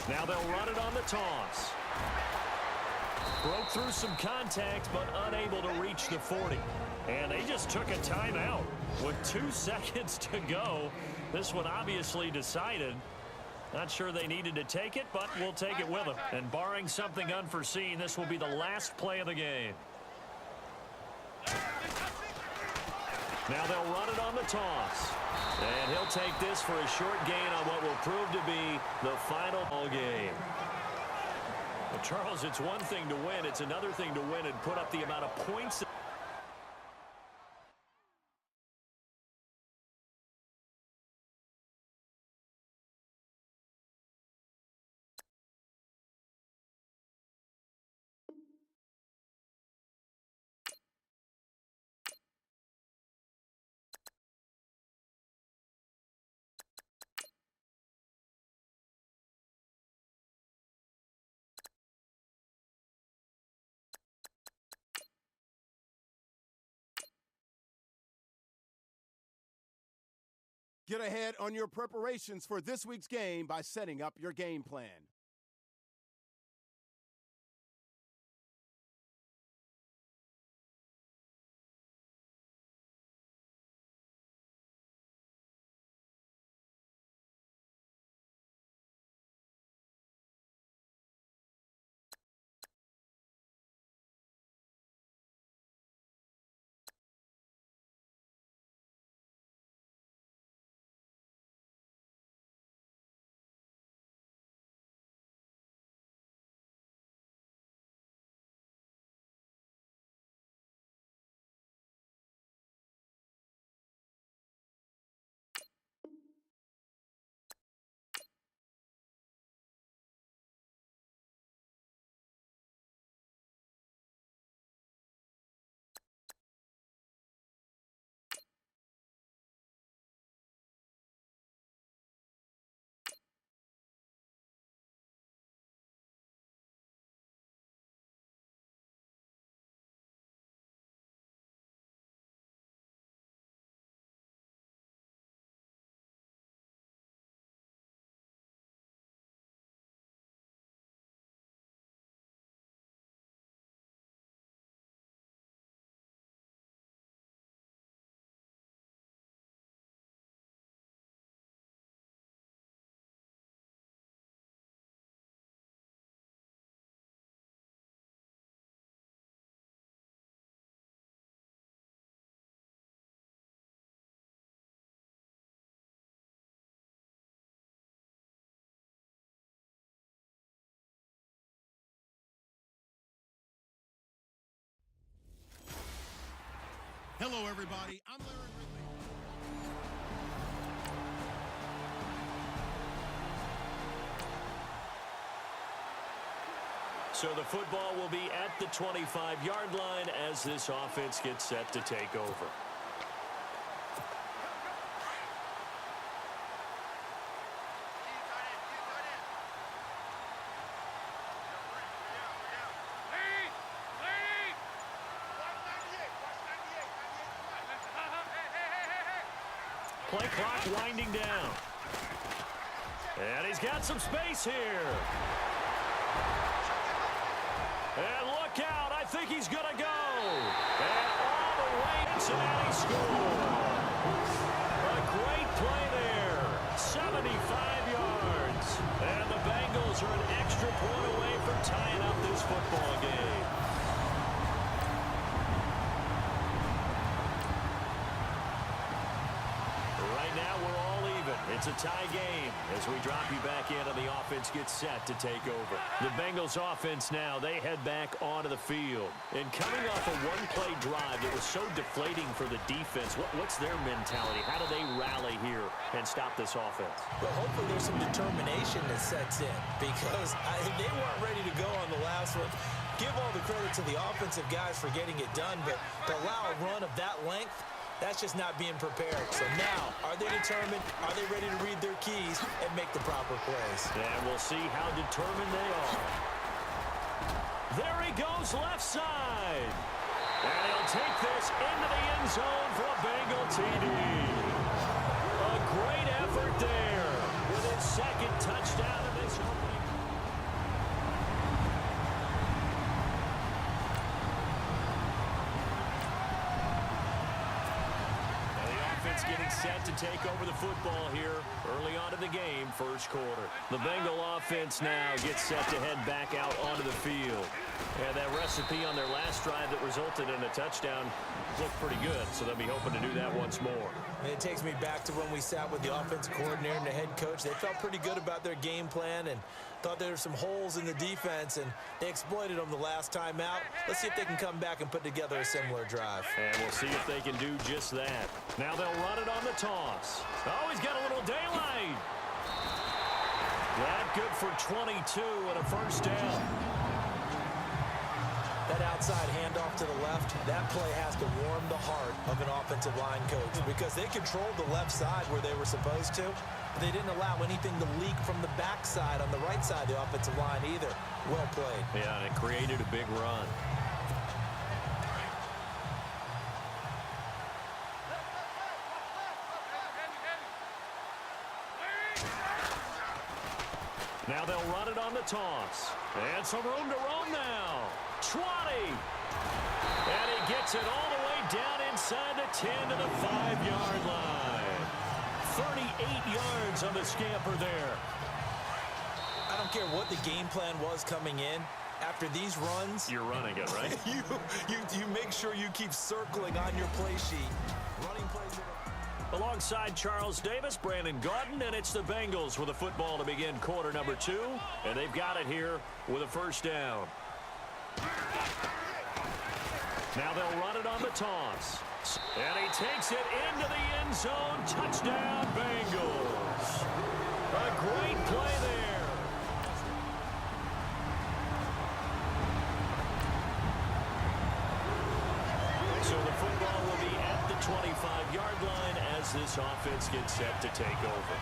Now they'll run it on the toss. Broke through some contact, but unable to reach the 40. And they just took a timeout with 2 seconds to go. This one obviously decided. Not sure they needed to take it, but we'll take it with them. And barring something unforeseen, this will be the last play of the game. Now they'll run it on the toss. And he'll take this for a short gain on what will prove to be the final ball game. Well, Charles, it's one thing to win. It's another thing to win and put up the amount of points. Get ahead on your preparations for this week's game by setting up your game plan. Hello, everybody. I'm Larry Ridley. So the football will be at the 25-yard line as this offense gets set to take over. Play clock winding down. And he's got some space here. And look out. I think he's going to go. And all the way, Cincinnati score. A great play there. 75 yards. And the Bengals are an extra point away from tying up this football game. It's a tie game as we drop you back in and the offense gets set to take over. The Bengals offense now, they head back onto the field. And coming off a one-play drive that was so deflating for the defense, what's their mentality? How do they rally here and stop this offense? Well, hopefully there's some determination that sets in because they weren't ready to go on the last one. Give all the credit to the offensive guys for getting it done, but to allow a run of that length, that's just not being prepared. So now, are they determined? Are they ready to read their keys and make the proper plays? And we'll see how determined they are. There he goes left side. And he'll take this into the end zone for a Bengal TD. A great effort there with his second touchdown in this opening. take over the football here early on in the game, first quarter. The Bengal offense now gets set to head back out onto the field. And that recipe on their last drive that resulted in a touchdown looked pretty good, so they'll be hoping to do that once more. And it takes me back to when we sat with the offensive coordinator and the head coach. They felt pretty good about their game plan and thought there were some holes in the defense, and they exploited them the last time out. Let's see if they can come back and put together a similar drive. And we'll see if they can do just that. Now they'll run it on the toss. Oh, he's got a little daylight. That good for 22 and a first down. That outside handoff to the left, that play has to warm the heart of an offensive line coach because they controlled the left side where they were supposed to, but they didn't allow anything to leak from the backside on the right side of the offensive line either. Well played. Yeah, and it created a big run. Now they'll run it on the toss. And some room to roam now. 20. And he gets it all the way down inside the 10 to the 5-yard line. 38 yards on the scamper there. I don't care what the game plan was coming in. After these runs, you're running it, right? you make sure you keep circling on your play sheet. Running plays alongside Charles Davis, Brandon Gaudin, and it's the Bengals with the football to begin quarter number 2, and they've got it here with a first down. Now they'll run it on the toss. And he takes it into the end zone. Touchdown, Bengals. A great play there. So the football will be at the 25-yard line as this offense gets set to take over.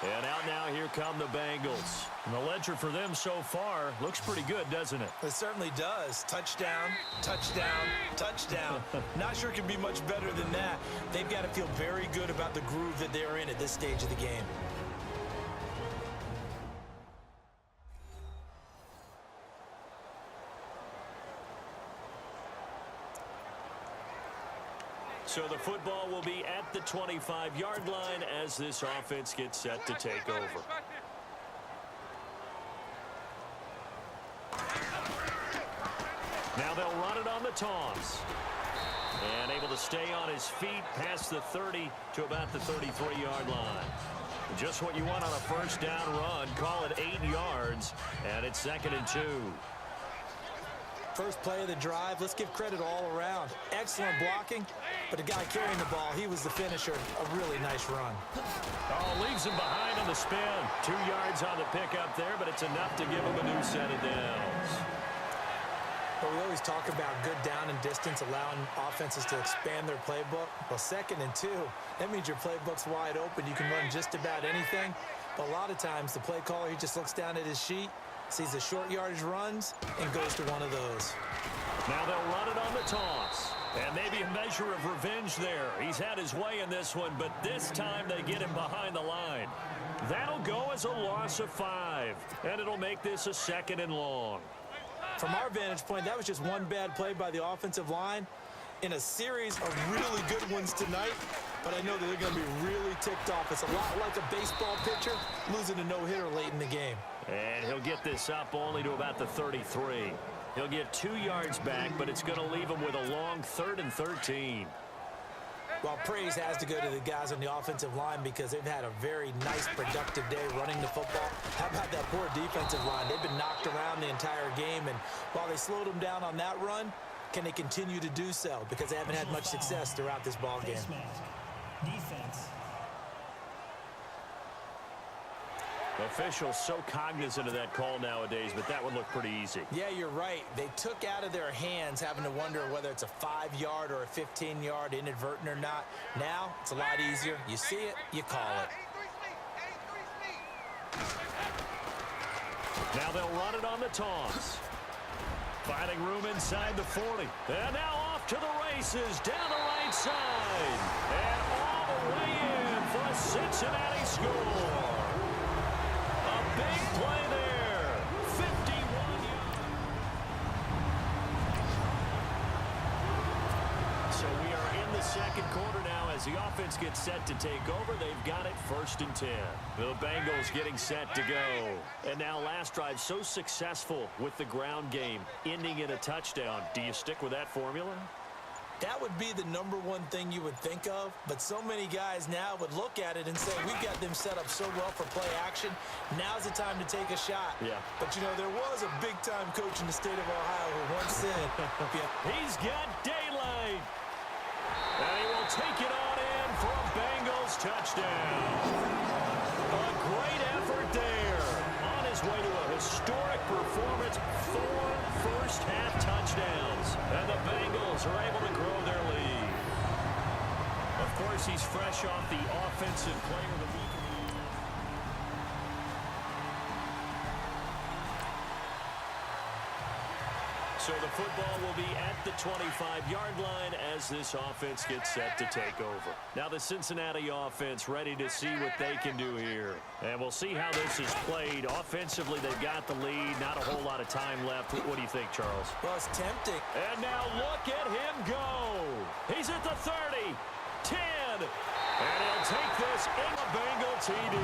And out now, here come the Bengals. And the ledger for them so far looks pretty good, doesn't it? It certainly does. Touchdown, touchdown, touchdown. Not sure it can be much better than that. They've got to feel very good about the groove that they're in at this stage of the game. So the football will be at the 25-yard line as this offense gets set to take over. Now they'll run it on the toss. And able to stay on his feet past the 30 to about the 33-yard line. Just what you want on a first down run. Call it 8 yards, and it's 2nd and 2. First play of the drive, let's give credit all around. Excellent blocking, but the guy carrying the ball, he was the finisher. A really nice run. Oh, leaves him behind on the spin. 2 yards on the pickup there, but it's enough to give him a new set of downs. But we always talk about good down and distance, allowing offenses to expand their playbook. Well, 2nd and 2, that means your playbook's wide open. You can run just about anything. But a lot of times, the play caller, he just looks down at his sheet, sees the short yardage runs, and goes to one of those. Now they'll run it on the toss. And maybe a measure of revenge there. He's had his way in this one, but this time they get him behind the line. That'll go as a loss of 5. And it'll make this a 2nd and long. From our vantage point, that was just one bad play by the offensive line in a series of really good ones tonight. But I know that they're going to be really ticked off. It's a lot like a baseball pitcher losing a no-hitter late in the game. And he'll get this up only to about the 33. He'll get 2 yards back, but it's going to leave him with a long 3rd and 13. Well, praise has to go to the guys on the offensive line because they've had a very nice, productive day running the football. How about that poor defensive line? They've been knocked around the entire game, and while they slowed them down on that run, Can they continue to do so? Because they haven't had much success throughout this ball game. Defense. Officials so cognizant of that call nowadays, but that would look pretty easy. Yeah, you're right. They took out of their hands having to wonder whether it's a 5-yard or a 15-yard, inadvertent or not. Now, it's a lot easier. You see it, you call it. Now they'll run it on the toss. Finding room inside the 40. And now off to the races, down the right side. And all the way in for a Cincinnati score. A big play there. 51 yards. So we are in the second quarter now as the offense gets set to take over. They've got it 1st and 10. The Bengals getting set to go. And now last drive so successful with the ground game, ending in a touchdown. Do you stick with that formula? That would be the number one thing you would think of, but so many guys now would look at it and say, we've got them set up so well for play action. Now's the time to take a shot. Yeah. But, you know, there was a big-time coach in the state of Ohio who once said, He's got daylight. And he will take it on in for a Bengals touchdown. A great effort there. On his way to a historic performance, 4 first-half touchdowns. And the Bengals are able to grow their lead. Of course, he's fresh off the Offensive Player of the Week. So the football will be at the 25-yard line as this offense gets set to take over. Now the Cincinnati offense ready to see what they can do here. And we'll see how this is played. Offensively, they've got the lead. Not a whole lot of time left. What do you think, Charles? well, it's tempting. And now look at him go. He's at the 30, 10, and he'll take this in a Bengal TD.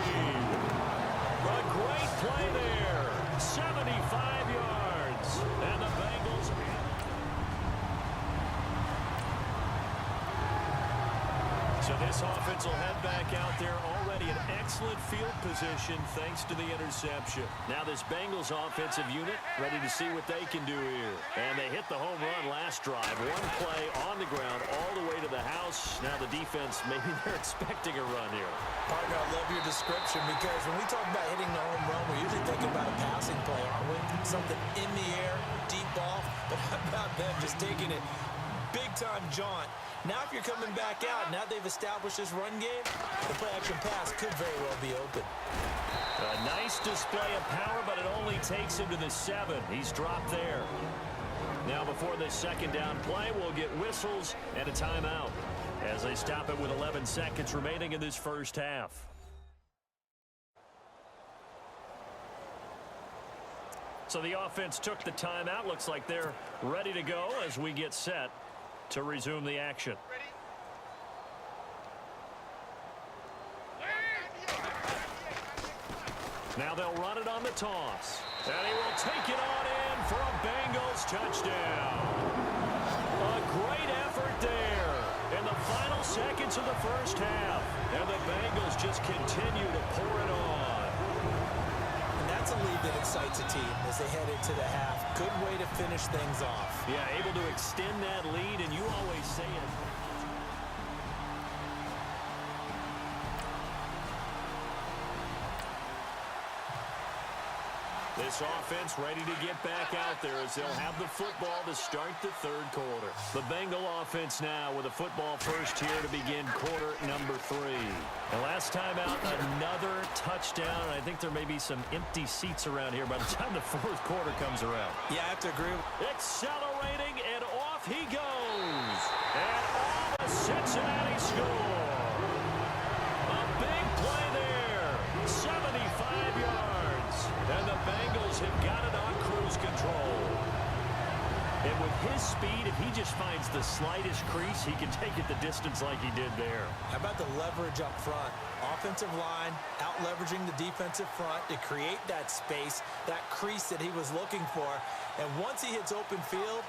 A great play there. 75 yards. And the Bengals. So this offense will head back out there, already in excellent field position thanks to the interception. Now this Bengals offensive unit ready to see what they can do here. And they hit the home run last drive. One play on the ground all the way to the house. Now the defense, maybe they're expecting a run here. Partner, I love your description because when we talk about hitting the home run, we're usually thinking about a passing play, aren't we? Something in the air, deep ball. But how about them just taking it big-time jaunt? Now if you're coming back out, now they've established this run game, the play-action pass could very well be open. A nice display of power, but it only takes him to the 7. He's dropped there. Now before this second down play, we'll get whistles and a timeout as they stop it with 11 seconds remaining in this first half. So the offense took the timeout. Looks like they're ready to go as we get set to resume the action. Now they'll run it on the toss. And he will take it on in for a Bengals touchdown. A great effort there in the final seconds of the first half. And the Bengals just continue to pour it on. That's a lead that excites a team as they head into the half. Good way to finish things off. Yeah, able to extend that lead, and you always say it. This offense ready to get back out there as they'll have the football to start the third quarter. The Bengal offense now with a football first here to begin quarter number 3. And last time out, another touchdown. I think there may be some empty seats around here by the time the fourth quarter comes around. Yeah, I have to agree. Accelerating, and off he goes. And all the Cincinnati score. A big play there. 75 yards. And the Bengals have got it on cruise control. And with his speed, if he just finds the slightest crease, he can take it the distance like he did there. How about the leverage up front? Offensive line out-leveraging the defensive front to create that space, that crease that he was looking for. And once he hits open field,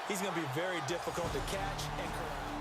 he's going to be very difficult to catch and corral.